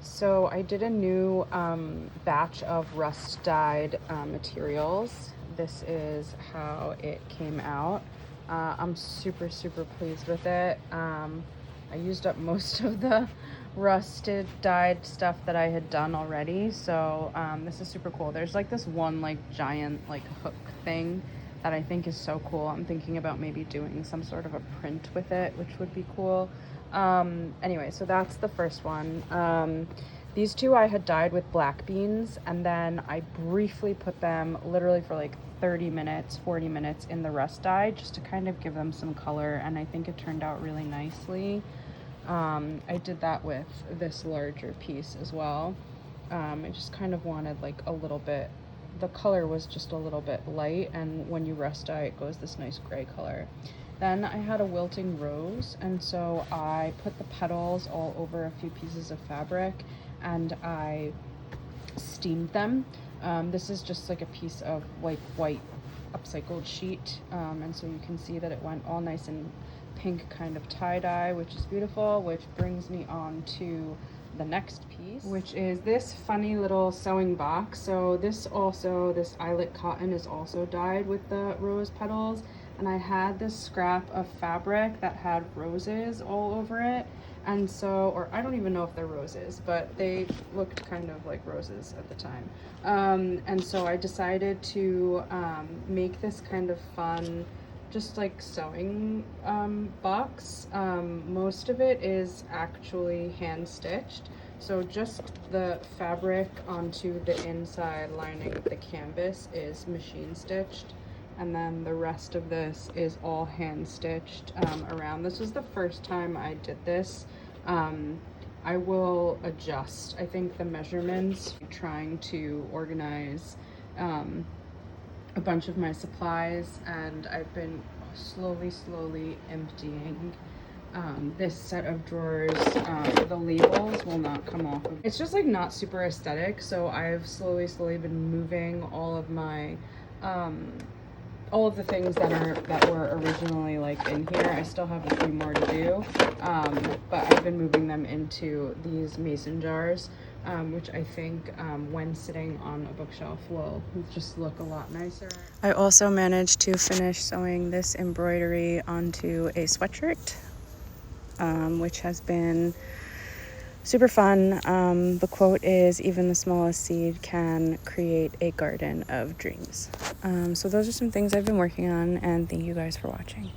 So I did a new batch of rust dyed materials. This is how it came out. I'm super pleased with it. I used up most of the rusted dyed stuff that I had done already, so this is super cool. There's like this one like giant like hook thing that I think is so cool. I'm thinking about maybe doing some sort of a print with it, which would be cool. Anyway, so that's the first one. These two I had dyed with black beans, and then I briefly put them literally for like 30 minutes, 40 minutes in the rust dye just to kind of give them some color, and I think it turned out really nicely. I did that with this larger piece as well. I just kind of wanted like a little bit, the color was just a little bit light, and when you rust dye it goes this nice gray color. Then I had a wilting rose, and so I put the petals all over a few pieces of fabric and I steamed them. This is just like a piece of like white upcycled sheet, and so you can see that it went all nice and pink kind of tie-dye, which is beautiful, which brings me on to the next piece, which is this funny little sewing box. So this eyelet cotton is also dyed with the rose petals, and I had this scrap of fabric that had roses all over it, and so, or I don't even know if they're roses, but they looked kind of like roses at the time. And so I decided to make this kind of fun just like sewing box. Most of it is actually hand stitched, so just the fabric onto the inside lining of the canvas is machine stitched, and then the rest of this is all hand stitched around. This was the first time I did this. I will adjust, I think, the measurements, trying to organize a bunch of my supplies, and I've been slowly emptying this set of drawers. The labels will not come off. It's just like not super aesthetic, so I've slowly been moving all of my all of the things that were originally like in here. I still have a few more to do, but I've been moving them into these mason jars, which I think when sitting on a bookshelf will just look a lot nicer. I also managed to finish sewing this embroidery onto a sweatshirt, which has been super fun. The quote is, "Even the smallest seed can create a garden of dreams." So those are some things I've been working on, and thank you guys for watching.